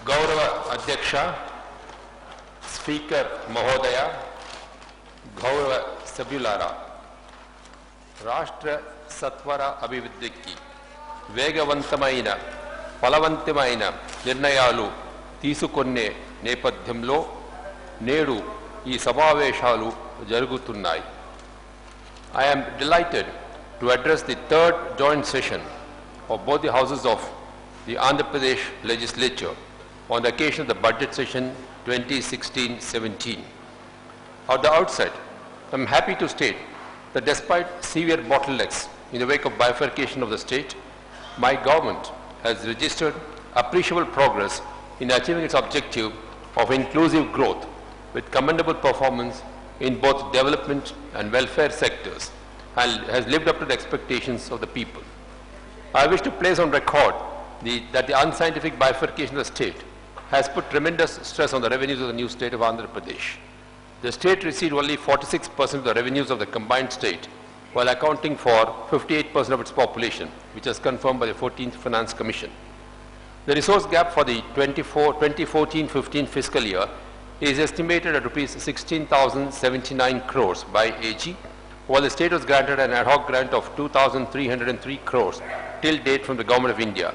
ಗೌರವ ಅಧ್ಯಕ್ಷ ಸ್ಪೀಕರ್ ಮಹೋದಯ గౌరవ సభ్యులారా రాష్ట్ర సత్వర అభివృద్ధికి వేగవంతమైన ఫలవంతమైన నిర్ణయాలు తీసుకొనే నేపథ్యంలో నేడు ఈ సమావేశాలు జరుగుతున్నాయి. I am delighted to address the third joint session of both the houses of the Andhra Pradesh legislature on the occasion of the budget session 2016-17. At the outset, I am happy to state that despite severe bottlenecks in the wake of bifurcation of the state, my government has registered appreciable progress in achieving its objective of inclusive growth with commendable performance in both development and welfare sectors and has lived up to the expectations of the people. I wish to place on record that the unscientific bifurcation of the state has put tremendous stress on the revenues of the new state of Andhra Pradesh. The state received only 46% of the revenues of the combined state, while accounting for 58% of its population, which is confirmed by the 14th Finance Commission. The resource gap for the 2014-15 fiscal year is estimated at rupees 16,079 crores by AG, while the state was granted an ad hoc grant of 2,303 crores till date from the Government of India,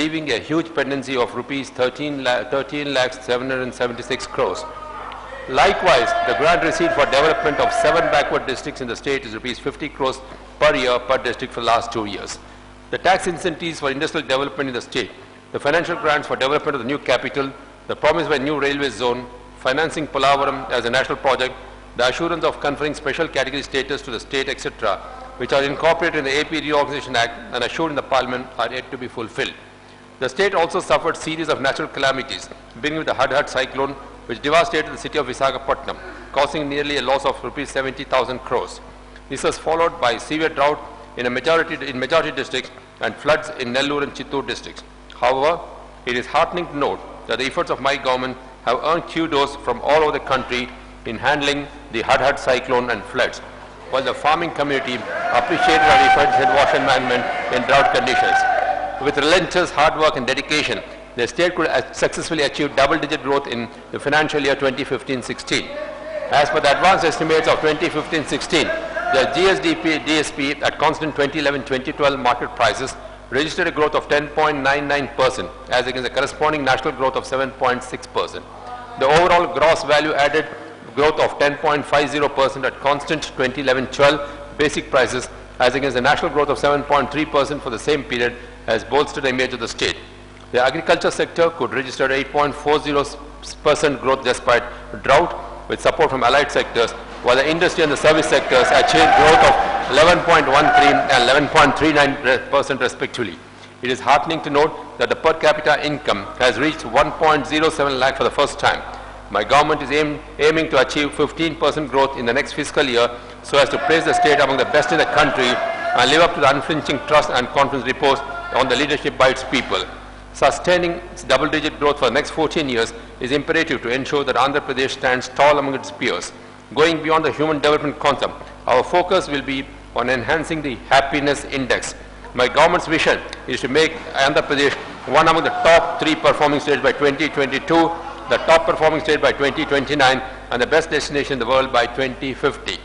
leaving a huge pendency of rupees 13,776 crores. Likewise, the grant received for development of 7 backward districts in the state is rupees 50 crores per year per district for the last 2 years. The tax incentives for industrial development in the state, the financial grants for development of the new capital, the promise of a new railway zone, financing Polavaram as a national project, the assurance of conferring special category status to the state, etc., which are incorporated in the AP Reorganization Act and assured in the Parliament, are yet to be fulfilled. The state also suffered series of natural calamities, beginning with the Hadhad cyclone, which devastated the city of Visakhapatnam, causing nearly a loss of rupees 70,000 crores. This was followed by severe drought in majority districts and floods in Nellore and Chittoor districts. However, it is heartening to note that the efforts of my government have earned kudos from all over the country in handling the Hadhad cyclone and floods, while the farming community appreciated our efforts in water management in drought conditions. With relentless hard work and dedication, the state could successfully achieve double-digit growth in the financial year 2015-16. As per the advanced estimates of 2015-16, the DSP at constant 2011-2012 market prices registered a growth of 10.99% as against the corresponding national growth of 7.6%. The overall gross value added growth of 10.50% at constant 2011-12 basic prices as against the national growth of 7.3% for the same period has bolstered the image of the state. The agriculture sector could register 8.40% growth despite drought with support from allied sectors, while the industry and the service sectors achieved growth of 11.13 and 11.39% respectively. It is heartening to note that the per capita income has reached 1.07 lakh for the first time. My government is aiming to achieve 15% growth in the next fiscal year so as to place the state among the best in the country and live up to the unflinching trust and confidence reposed on the leadership by its people. Sustaining double-digit growth for the next 14 years is imperative to ensure that Andhra Pradesh stands tall among its peers. Going beyond the human development concept, our focus will be on enhancing the happiness index. My government's vision is to make Andhra Pradesh one among the top 3 performing states by 2022, the top performing state by 2029, and the best destination in the world by 2050.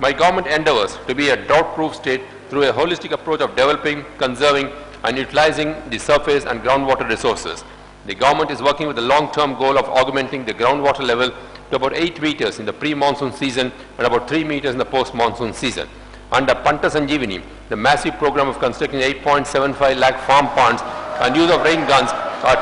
My government endeavors to be a drought-proof state through a holistic approach of developing, conserving, and utilizing the surface and groundwater resources. The government is working with the long-term goal of augmenting the groundwater level to about 8 meters in the pre-monsoon season and about 3 meters in the post-monsoon season. Under Panta Sanjeevani, the massive program of constructing 8.75 lakh farm ponds and use of rain guns are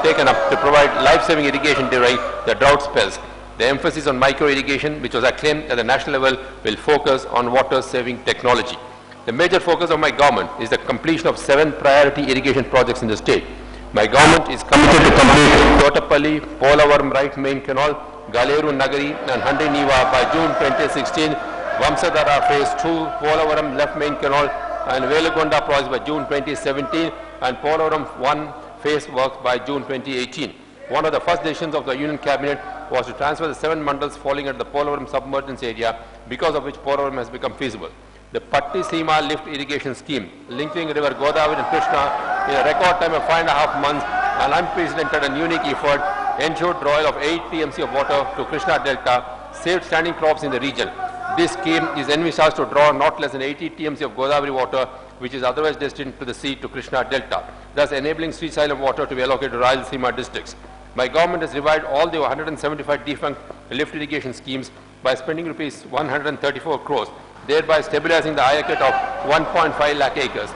taken up to provide life-saving irrigation during the drought spells. The emphasis on micro-irrigation, which was acclaimed at the national level, will focus on water-saving technology. The major focus of my government is the completion of 7 priority irrigation projects in the state. My government is committed to complete Totapalli, Polavaram Right Main Canal, Galeru Nagari and Handi Niva by June 2016, Vamsadhara Phase 2, Polavaram Left Main Canal and Velagonda projects by June 2017 and Polavaram 1 phase works by June 2018. One of the first decisions of the Union Cabinet was to transfer the 7 mandals falling under the Polavaram submergence area, because of which Polavaram has become feasible. The Patti Seema lift irrigation scheme linking river Godavari and Krishna in a record time of 5.5 months an unprecedented and unique effort, ensured drawal of 8 TMC of water to Krishna Delta, saved standing crops in the region. This scheme is envisaged to draw not less than 80 TMC of Godavari water, which is otherwise destined to the sea to Krishna Delta, thus enabling Srisailam water to be allocated to Rayalaseema districts. My government has revived all the 175 defunct lift irrigation schemes by spending rupees 134 crores, thereby stabilizing the Ayakat of 1.5 lakh acres.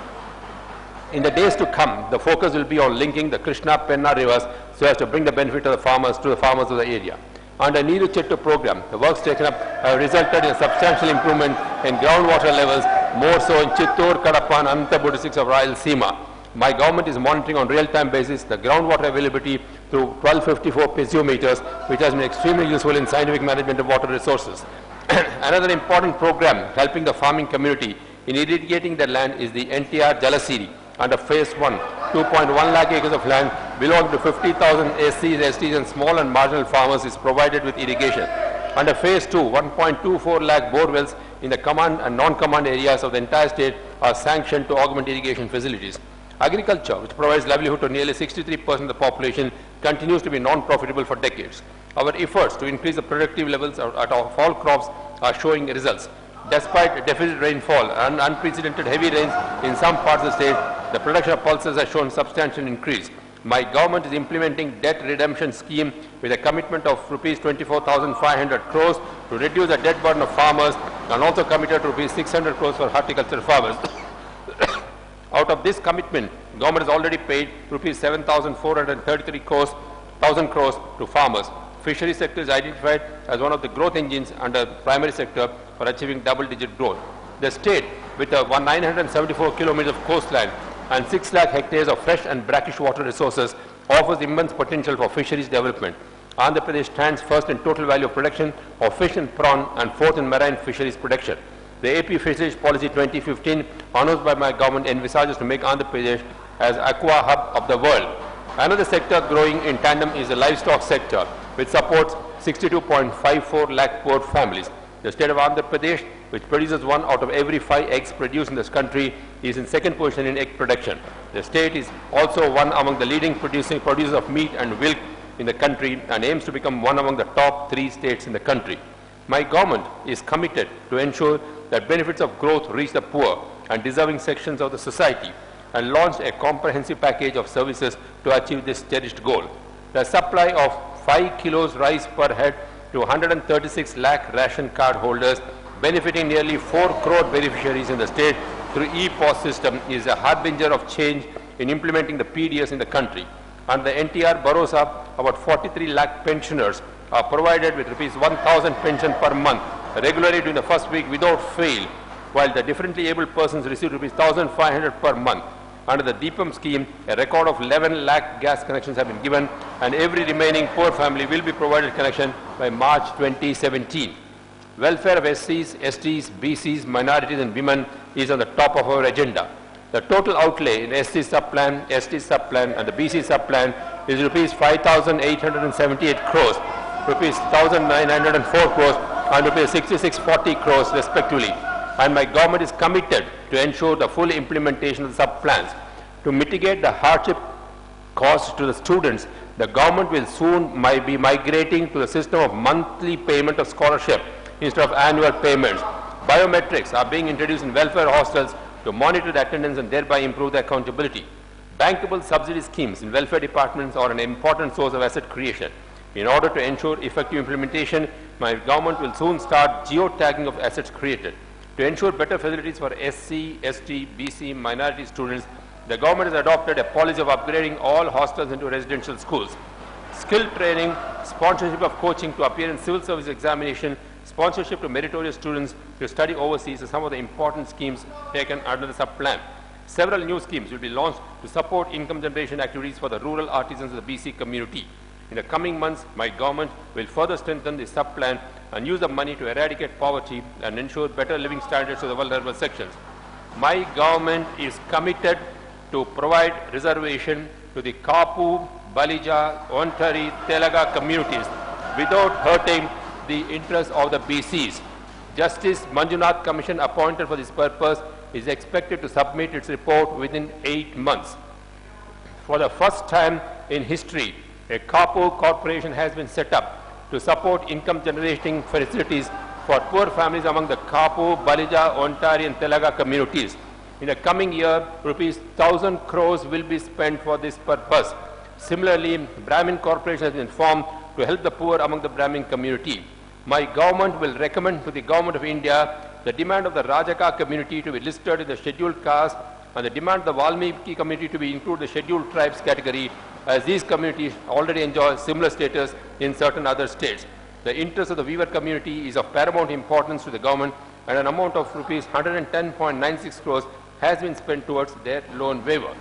In the days to come, the focus will be on linking the Krishna-Penna rivers so as to bring the benefit of the farmers to the farmers of the area. Under Neeru Chettu program, the works taken up have resulted in a substantial improvement in groundwater levels, more so in Chittur, Kadapa and Anantapur districts of Rayalaseema. My government is monitoring on real-time basis the groundwater availability through 1254 piezometers, which has been extremely useful in scientific management of water resources. Another important program helping the farming community in irrigating their land is the NTR Jalasiri. Under phase 1, 2.1 lakh acres of land belonging to 50,000 SCs, STs and small and marginal farmers is provided with irrigation. Under phase 2, 1.24 lakh bore wells in the command and non-command areas of the entire state are sanctioned to augment irrigation facilities. Agriculture, which provides livelihood to nearly 63% of the population, continues to be non-profitable for decades. Our efforts to increase the productive levels of all crops are showing results. Despite deficit rainfall and unprecedented heavy rains in some parts of the state, the production of pulses has shown substantial increase. My government is implementing debt redemption scheme with a commitment of rupees 24,500 crores to reduce the debt burden of farmers, and also committed to rupees 600 crores for horticulture farmers. Out of this commitment, government has already paid rupees 7,433 crores, 1,000 crores to farmers. Fishery sector is identified as one of the growth engines under primary sector for achieving double-digit growth. The state, with 974 kilometers of coastline and 6 lakh hectares of fresh and brackish water resources, offers immense potential for fisheries development. Andhra Pradesh stands first in total value of production of fish and prawn and fourth in marine fisheries production. The AP Fisheries Policy 2015, announced by my government, envisages to make Andhra Pradesh as aqua hub of the world. Another sector growing in tandem is the livestock sector, which supports 62.54 lakh poor families. The state of Andhra Pradesh, which produces 1 out of every 5 eggs produced in this country, is in second position in egg production. The state is also one among the leading producers of meat and milk in the country and aims to become one among the top 3 states in the country. My government is committed to ensure that benefits of growth reach the poor and deserving sections of the society, and launched a comprehensive package of services to achieve this cherished goal. The supply of 5 kilos rice per head to 136 lakh ration card holders, benefiting nearly 4 crore beneficiaries in the state through e-POS system, is a harbinger of change in implementing the PDS in the country. And the NTR Bharosa, about 43 lakh pensioners are provided with rupees 1,000 pension per month regularly during the first week without fail, while the differently abled persons receive rupees 1,500 per month. Under the Deepam scheme, a record of 11 lakh gas connections have been given, and every remaining poor family will be provided connection by March 2017. Welfare of SCs, STs, BCs, minorities and women is on the top of our agenda. The total outlay in SC subplan, ST subplan and the BC subplan is rupees 5,878 crores, rupees 1,904 crores and rupees 6640 crores respectively. And my government is committed to ensure the full implementation of the sub-plans. To mitigate the hardship caused to the students, the government will soon be migrating to the system of monthly payment of scholarship instead of annual payments. Biometrics are being introduced in welfare hostels to monitor the attendance and thereby improve the accountability. Bankable subsidy schemes in welfare departments are an important source of asset creation. In order to ensure effective implementation, my government will soon start geotagging of assets created. To ensure better facilities for SC, ST, BC, minority students, the government has adopted a policy of upgrading all hostels into residential schools. Skill training, sponsorship of coaching to appear in civil service examination, sponsorship to meritorious students to study overseas are some of the important schemes taken under the sub-plan. Several new schemes will be launched to support income generation activities for the rural artisans of the BC community. In the coming months, my government will further strengthen the sub-plan and use the money to eradicate poverty and ensure better living standards to the vulnerable sections. My government is committed to provide reservation to the Kapu, Balija, Ontari, Telaga communities without hurting the interests of the BCs. Justice Manjunath Commission appointed for this purpose is expected to submit its report within 8 months. For the first time, in history, a Kapu corporation has been set up to support income generating facilities for poor families among the Kapu, Balija, Ontari and Telaga communities. In the coming year, rupees 1,000 crores will be spent for this purpose. Similarly, Brahmin Corporation has been formed to help the poor among the Brahmin community. My government will recommend to the Government of India the demand of the Rajaka community to be listed in the scheduled caste and the demand of the Valmiki community to be included in the scheduled tribes category, as these communities already enjoy similar status in certain other states. The interest of the weaver community is of paramount importance to the government, and an amount of rupees 110.96 crores has been spent towards their loan waiver.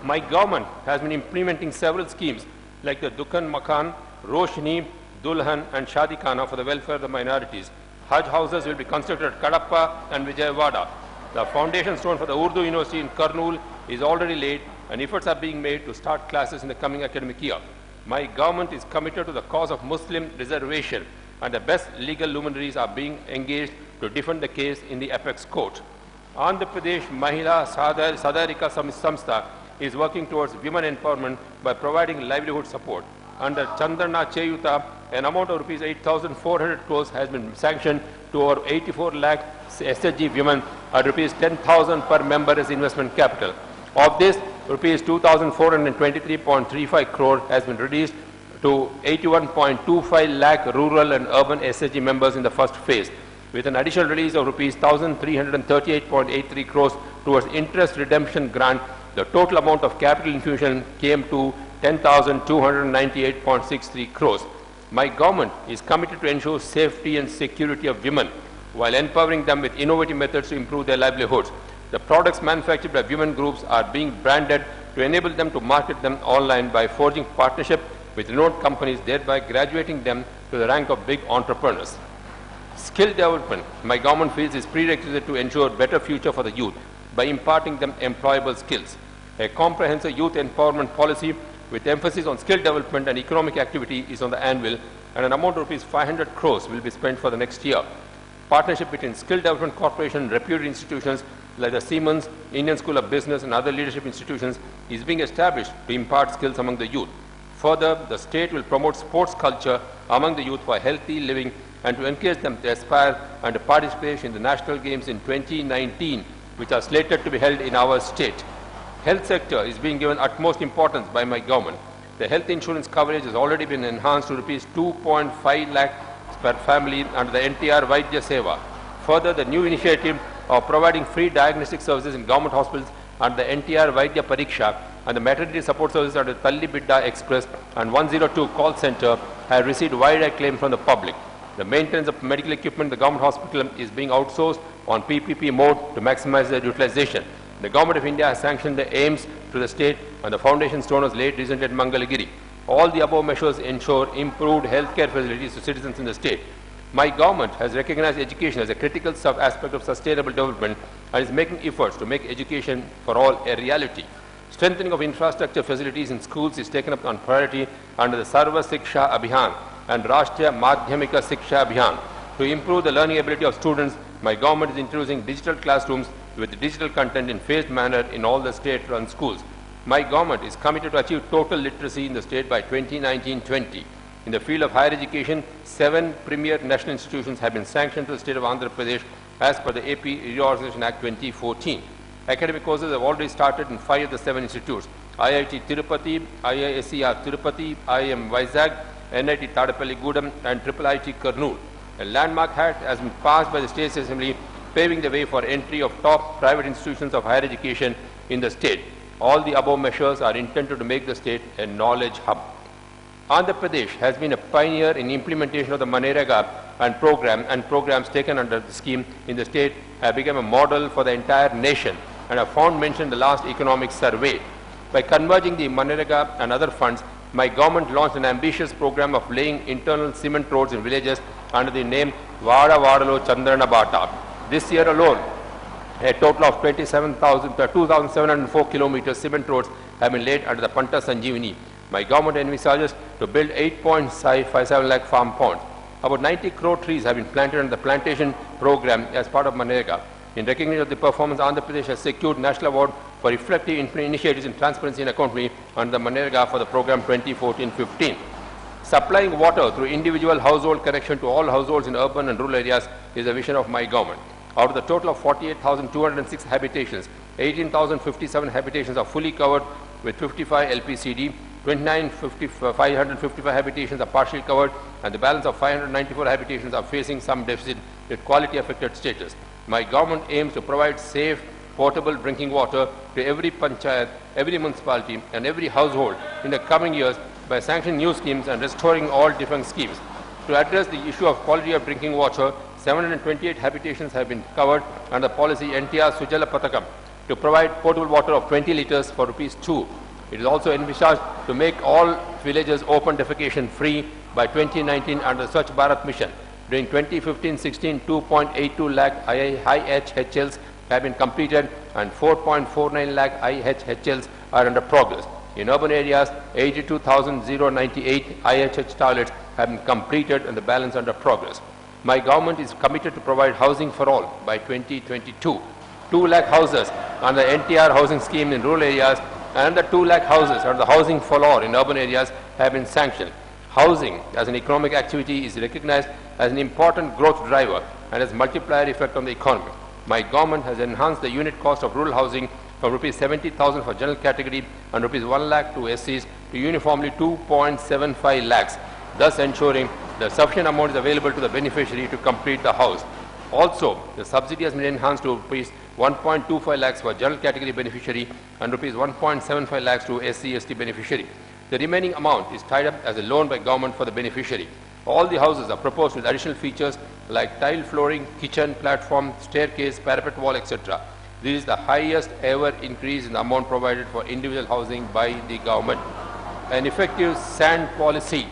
My government has been implementing several schemes like the Dukhan Makan, Roshni, Dulhan and Shadi Khana for the welfare of the minorities. Hajj houses will be constructed at Kadapa and Vijayawada. The foundation stone for the Urdu University in Kurnool is already laid, and efforts are being made to start classes in the coming academic year. My government is committed to the cause of Muslim reservation, and the best legal luminaries are being engaged to defend the case in the apex court. Andhra Pradesh Mahila Sadarika Samstha is working towards women empowerment by providing livelihood support. Under Chandrana Cheyuta, an amount of rupees 8,400 crores has been sanctioned to over 84 lakh SHG women at rupees 10,000 per member as investment capital. Of this, rupees 2,423.35 crore has been released to 81.25 lakh rural and urban SHG members in the first phase, with an additional release of rupees 1,338.83 crores towards interest redemption grant. The total amount of capital infusion came to 10,298.63 crores. My government is committed to ensure safety and security of women while empowering them with innovative methods to improve their livelihoods. The products manufactured by women groups are being branded to enable them to market them online by forging partnership with renowned companies, thereby graduating them to the rank of big entrepreneurs. Skill development, my government feels, is prerequisite to ensure better future for the youth by imparting them employable skills. A comprehensive youth empowerment policy with emphasis on skill development and economic activity is on the anvil, and an amount of rupees 500 crores will be spent for the next year. Partnership between Skill Development Corporation and reputed institutions like the Siemens, Indian School of Business and other leadership institutions is being established to impart skills among the youth. Further, the state will promote sports culture among the youth for healthy living and to encourage them to aspire and to participate in the national games in 2019, which are slated to be held in our state. Health sector is being given utmost importance by my government. The health insurance coverage has already been enhanced to rupees 2.5 lakh per family under the NTR Vaidya Seva. Further, the new initiative of providing free diagnostic services in government hospitals under the NTR Vaidya Pariksha and the maternity support services under Talli Bidda Express and 102 call center have received wide acclaim from the public. The maintenance of medical equipment in the government hospital is being outsourced on PPP mode to maximize their utilization. The Government of India has sanctioned the aims to the state, and the foundation stone was laid recently at Mangalagiri. All the above measures ensure improved healthcare facilities to citizens in the state. My government has recognized education as a critical aspect of sustainable development and is making efforts to make education for all a reality. Strengthening of infrastructure facilities in schools is taken up on priority under the Sarva Siksha Abhiyan and Rashtriya Madhyamika Siksha Abhiyan. To improve the learning ability of students, my government is introducing digital classrooms with digital content in phased manner in all the state-run schools. My government is committed to achieve total literacy in the state by 2019-20. In the field of higher education, 7 premier national institutions have been sanctioned to the state of Andhra Pradesh as per the AP Reorganization Act 2014. Academic courses have already started in 5 of the 7 institutes: IIT Tirupati, IISER Tirupati, IIM Vizag, NIT Tadapalli Gudam and IIIT Kurnool. A landmark act has been passed by the State Assembly, paving the way for entry of top private institutions of higher education in the state. All the above measures are intended to make the state a knowledge hub. Andhra Pradesh has been a pioneer in implementation of the Manrega and programs taken under the scheme in the state have become a model for the entire nation and are found mentioned in the last economic survey. By converging the Manrega and other funds, my government launched an ambitious program of laying internal cement roads in villages under the name Vada Vadalo Chandrana Bata. This year alone, a total of 2,704 kilometers cement roads have been laid under the Panta Sanjeevani. My government envisages to build 8.57 lakh farm ponds. About 90 crore trees have been planted under the plantation program as part of Manrega. In recognition of the performance, Andhra Pradesh has secured National Award for effective initiatives in transparency and accountability under the Manrega for the program 2014-15. Supplying water through individual household connection to all households in urban and rural areas is the vision of my government. Out of the total of 48,206 habitations, 18,057 habitations are fully covered with 55 LPCD, 555 habitations are partially covered, and the balance of 594 habitations are facing some deficit with quality affected status. My government aims to provide safe, portable drinking water to every panchayat, every municipality, and every household in the coming years by sanctioning new schemes and restoring all defunct schemes. To address the issue of quality of drinking water, 728 habitations have been covered under the policy NTR Sujala Pathakam to provide potable water of 20 litres for ₹2. It is also envisaged to make all villages open defecation free by 2019 under the Swachh Bharat mission. During 2015-16, 2.82 lakh IHHLs have been completed and 4.49 lakh IHHLs are under progress. In urban areas, 82,098 IHH toilets have been completed and the balance under progress. My government is committed to provide housing for all by 2022. 2 lakh houses under the NTR housing scheme in rural areas and the 2 lakh houses under the housing for all in urban areas have been sanctioned. Housing as an economic activity is recognized as an important growth driver and has multiplier effect on the economy. My government has enhanced the unit cost of rural housing from ₹70,000 for general category and ₹1 lakh to SCs to uniformly 2.75 lakhs, thus ensuring that sufficient amount is available to the beneficiary to complete the house. Also, the subsidy has been enhanced to ₹1.25 lakhs for general category beneficiary and ₹1.75 lakhs to SC/ST beneficiary. The remaining amount is tied up as a loan by government for the beneficiary. All the houses are proposed with additional features like tile flooring, kitchen, platform, staircase, parapet wall, etc. This is the highest ever increase in the amount provided for individual housing by the government. An effective sand policy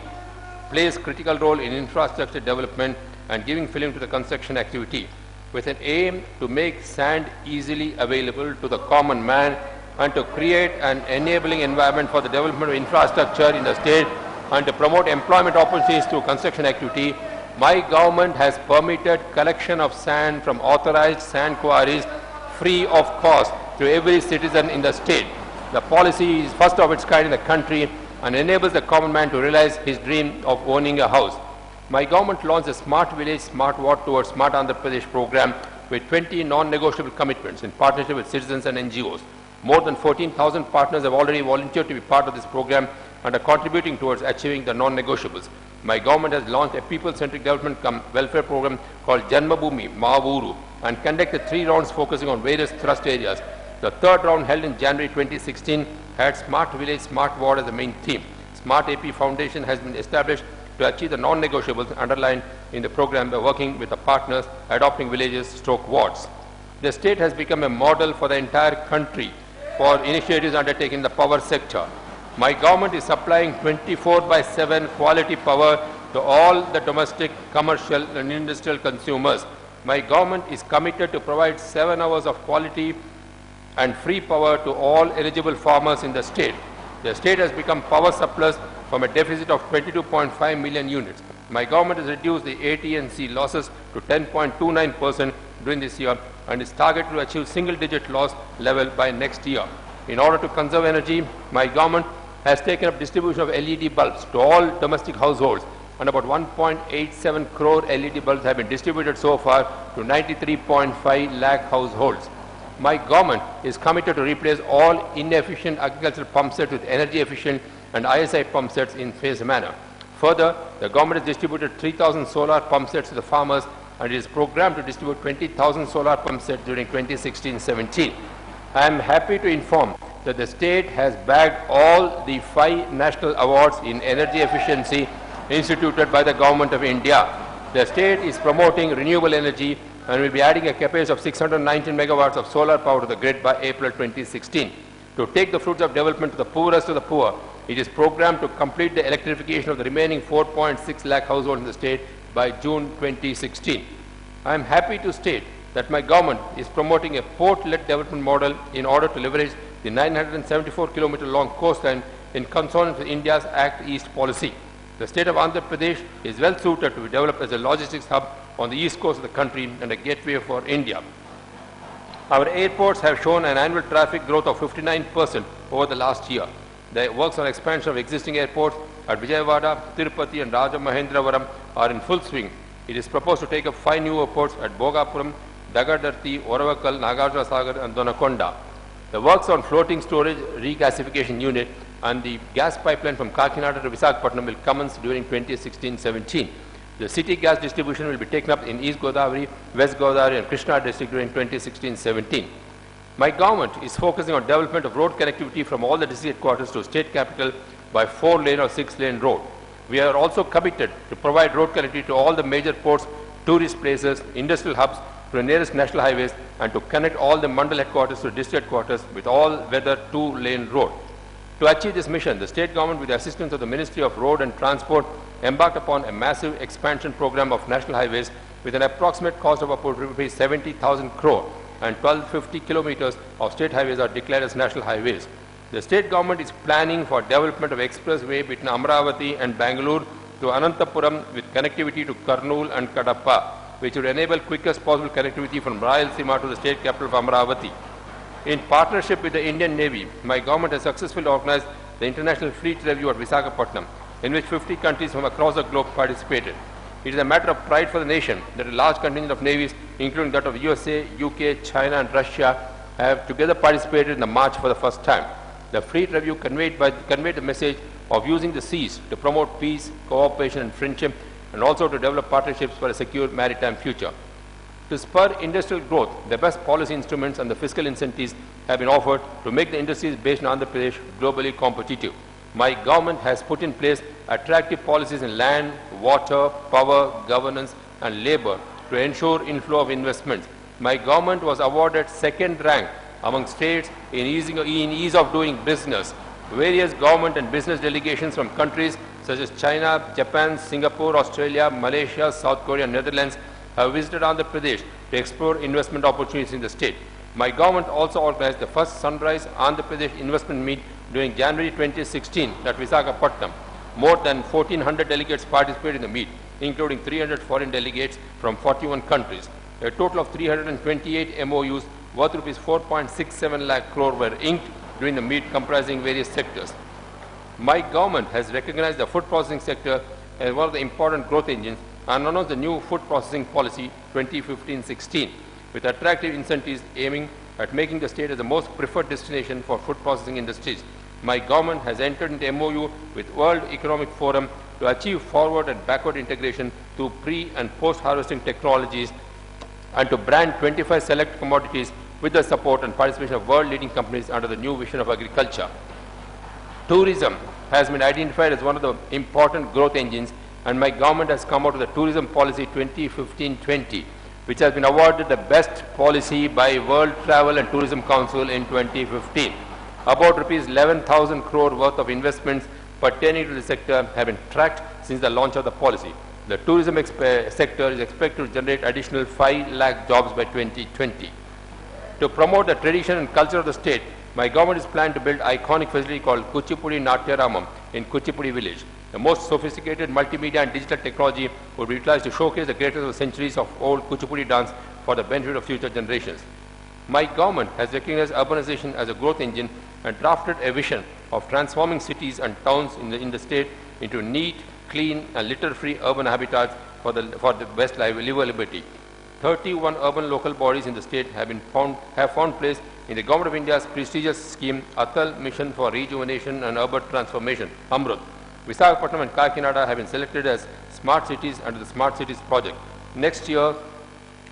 plays a critical role in infrastructure development and giving fillip to the construction activity, with an aim to make sand easily available to the common man and to create an enabling environment for the development of infrastructure in the state and to promote employment opportunities through construction activity. My government has permitted collection of sand from authorized sand quarries free of cost to every citizen in the state. The policy is first of its kind in the country and enables the common man to realize his dream of owning a house. My government launched a Smart Village, Smart Ward towards Smart Andhra Pradesh program with 20 non-negotiable commitments in partnership with citizens and NGOs. More than 14,000 partners have already volunteered to be part of this program and are contributing towards achieving the non-negotiables. My government has launched a people-centric development welfare program called Janmabhoomi Maavuru and conducted 3 rounds focusing on various thrust areas. The 3rd round, held in January 2016, had Smart Village, Smart Ward as the main theme. Smart AP Foundation has been established to achieve the non-negotiables underlined in the program by working with the partners adopting villages / wards. The state has become a model for the entire country for initiatives undertaken in the power sector. My government is supplying 24/7 quality power to all the domestic, commercial and industrial consumers. My government is committed to provide 7 hours of quality and free power to all eligible farmers in the state. The state has become power surplus from a deficit of 22.5 million units. My government has reduced the AT&C losses to 10.29% during this year and is targeted to achieve single-digit loss level by next year. In order to conserve energy, my government has taken up distribution of LED bulbs to all domestic households, and about 1.87 crore LED bulbs have been distributed so far to 93.5 lakh households. My government is committed to replace all inefficient agricultural pump sets with energy efficient and ISI pump sets in phased manner. Further, the government has distributed 3,000 solar pump sets to the farmers and it is programmed to distribute 20,000 solar pump sets during 2016-17. I am happy to inform that the state has bagged all the 5 national awards in energy efficiency instituted by the Government of India. The state is promoting renewable energy and will be adding a capacity of 619 megawatts of solar power to the grid by April 2016. To take the fruits of development to the poorest of the poor, it is programmed to complete the electrification of the remaining 4.6 lakh households in the state by June 2016. I am happy to state that my government is promoting a port-led development model in order to leverage the 974-kilometer long coastline in consonance with India's Act East policy. The state of Andhra Pradesh is well suited to be developed as a logistics hub on the east coast of the country and a gateway for India. Our airports have shown an annual traffic growth of 59% over the last year. The works on expansion of existing airports at Vijayawada, Tirupati and Rajamahendravaram are in full swing. It is proposed to take up 5 new airports at Bhogapuram, Dagadarthi, Oravakal, Nagarjuna Sagar and Donakonda. The works on floating storage regasification unit and the gas pipeline from Kakinada to Visakhapatnam will commence during 2016-17. The city gas distribution will be taken up in East Godavari, West Godavari and Krishna district during 2016-17. My government is focusing on development of road connectivity from all the district headquarters to state capital by 4-lane or 6-lane road. We are also committed to provide road connectivity to all the major ports, tourist places, industrial hubs, to the nearest national highways and to connect all the mandal headquarters to district headquarters with all-weather 2-lane road. To achieve this mission, the state government with the assistance of the Ministry of Road and Transport embarked upon a massive expansion program of national highways with an approximate cost of about rupees 70,000 crore and 1250 kilometers of state highways are declared as national highways. The state government is planning for development of expressway between Amravati and Bangalore to Anantapuram with connectivity to Kurnool and Kadapa, which would enable quickest possible connectivity from Rayalaseema to the state capital of Amravati. In partnership with the Indian Navy, my government has successfully organized the International Fleet Review at Visakhapatnam, in which 50 countries from across the globe participated. It is a matter of pride for the nation that a large contingent of navies, including that of USA, UK, China and Russia, have together participated in the march for the first time. The Fleet Review conveyed the message of using the seas to promote peace, cooperation and friendship, and also to develop partnerships for a secure maritime future. To spur industrial growth, the best policy instruments and the fiscal incentives have been offered to make the industries based in Andhra Pradesh globally competitive. My government has put in place attractive policies in land, water, power, governance and labor to ensure inflow of investments. My government was awarded second rank among states in ease of doing business. Various government and business delegations from countries such as China, Japan, Singapore, Australia, Malaysia, South Korea and Netherlands have visited Andhra Pradesh to explore investment opportunities in the state. My government also organized the first Sunrise Andhra Pradesh investment meet during January 2016 at Visakhapatnam. More than 1,400 delegates participated in the meet, including 300 foreign delegates from 41 countries. A total of 328 MOUs worth rupees 4.67 lakh crore were inked during the meet, comprising various sectors. My government has recognized the food processing sector as one of the important growth engines and announced the new food processing policy 2015-16 with attractive incentives aiming at making the state as the most preferred destination for food processing industries. My government has entered into MOU with World Economic Forum to achieve forward and backward integration through pre- and post-harvesting technologies and to brand 25 select commodities with the support and participation of world-leading companies under the new vision of agriculture. Tourism has been identified as one of the important growth engines, and my government has come out with the Tourism Policy 2015-20, which has been awarded the best policy by World Travel and Tourism Council in 2015. About rupees 11,000 crore worth of investments pertaining to the sector have been tracked since the launch of the policy. The tourism sector is expected to generate additional 5 lakh jobs by 2020. To promote the tradition and culture of the state, my government is planning to build an iconic facility called Kuchipudi Natyaramam in Kuchipudi village. The most sophisticated multimedia and digital technology would be utilized to showcase the greatest of the centuries of old Kuchipudi dance for the benefit of future generations. My government has recognized urbanization as a growth engine and drafted a vision of transforming cities and towns in the state into neat, clean and litter-free urban habitats for the best livability. 31 urban local bodies in the state have found place in the Government of India's prestigious scheme Atal Mission for Rejuvenation and Urban Transformation, AMRUT. Visakhapatnam and Kakinada have been selected as smart cities under the Smart Cities project. Next year,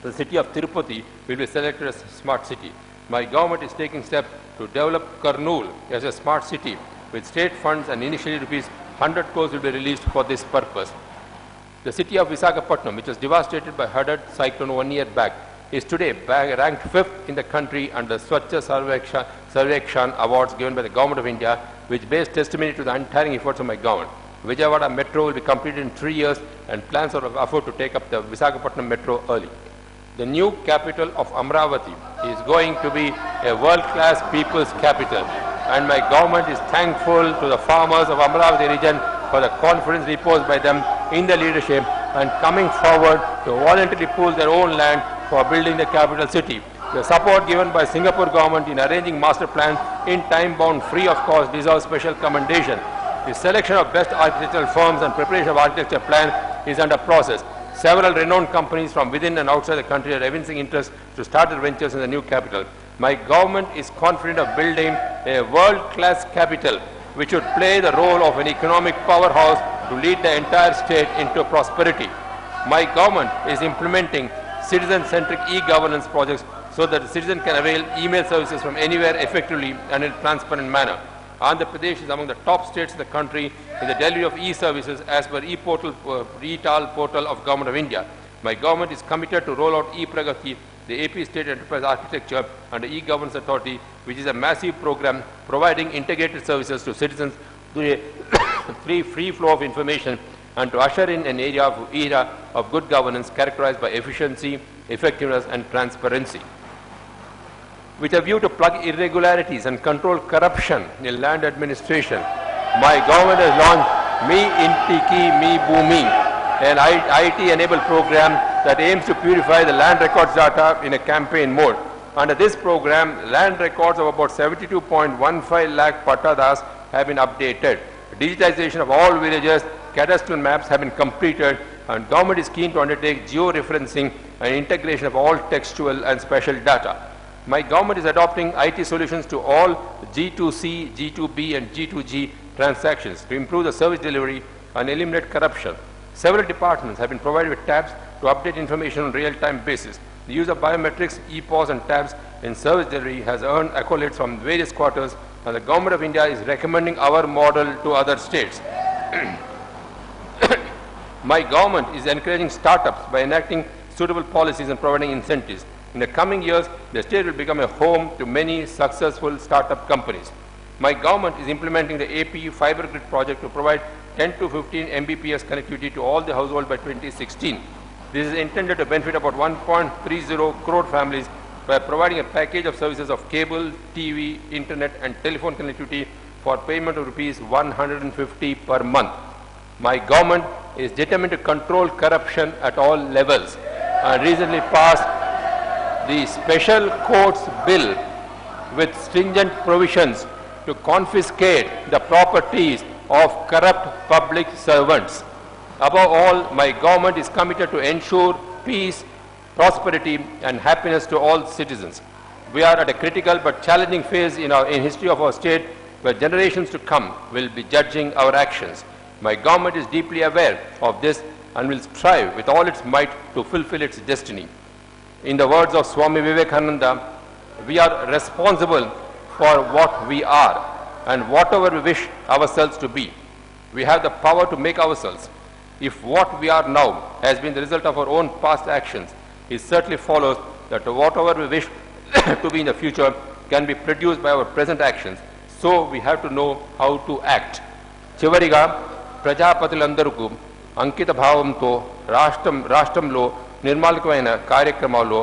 the city of Tirupati will be selected as smart city. My government is taking steps to develop Kurnool as a smart city with state funds, and initially rupees 100 crores will be released for this purpose. The city of Visakhapatnam, which was devastated by Hadad cyclone 1 year back, is today ranked 5th in the country under Swachha Sarvekshan awards given by the Government of India, which bears testimony to the untiring efforts of my government. Vijayawada Metro will be completed in 3 years, and plans are afoot to take up the Visakhapatnam Metro early. The new capital of Amravati is going to be a world-class people's capital, and my government is thankful to the farmers of Amravati region for the confidence reposed by them in the leadership and coming forward to voluntarily pool their own land for building the capital city. The support given by Singapore government in arranging master plans in time-bound free of cost deserves special commendation. The selection of best architectural firms and preparation of architecture plan is under process. Several renowned companies from within and outside the country are evincing interest to start their ventures in the new capital. My government is confident of building a world-class capital which would play the role of an economic powerhouse to lead the entire state into prosperity. My government is implementing citizen-centric e-governance projects so that the citizen can avail email services from anywhere effectively and in a transparent manner. Andhra Pradesh is among the top states in the country in the delivery of e-services as per e-portal, e-tal portal of Government of India. My government is committed to roll out e-Pragati, the AP State Enterprise Architecture under e-Governance Authority, which is a massive program providing integrated services to citizens through a free flow of information and to usher in an era of good governance characterized by efficiency, effectiveness and transparency. With a view to plug irregularities and control corruption in land administration, my government has launched Me Intiki Me Bhumi, an IT-enabled program that aims to purify the land records data in a campaign mode. Under this program, land records of about 72.15 lakh pattadas have been updated. Digitization of all villages, cadastral maps have been completed, and government is keen to undertake geo-referencing and integration of all textual and special data. My government is adopting IT solutions to all G2C, G2B and G2G transactions to improve the service delivery and eliminate corruption. Several departments have been provided with tabs to update information on real-time basis. The use of biometrics, EPOS and tabs in service delivery has earned accolades from various quarters, and the Government of India is recommending our model to other states. My government is encouraging startups by enacting suitable policies and providing incentives. In the coming years, the state will become a home to many successful startup companies. My government is implementing the AP Fiber Grid project to provide 10 to 15 Mbps connectivity to all the households by 2016. This is intended to benefit about 1.30 crore families by providing a package of services of cable, TV, internet and telephone connectivity for payment of rupees 150 per month. My government is determined to control corruption at all levels and recently passed the Special Courts Bill with stringent provisions to confiscate the properties of corrupt public servants. Above all, my government is committed to ensure peace, prosperity and happiness to all citizens. We are at a critical but challenging phase in history of our state where generations to come will be judging our actions. My government is deeply aware of this and will strive with all its might to fulfill its destiny. In the words of Swami Vivekananda, we are responsible for what we are and whatever we wish ourselves to be. We have the power to make ourselves. If what we are now has been the result of our own past actions, it certainly follows that whatever we wish to be in the future can be produced by our present actions. So we have to know how to act. Chivariga, ప్రజాపతులందరికీ అంకిత భావంతో రాష్ట్రంలో నిర్మాణమైన కార్యక్రమాల్లో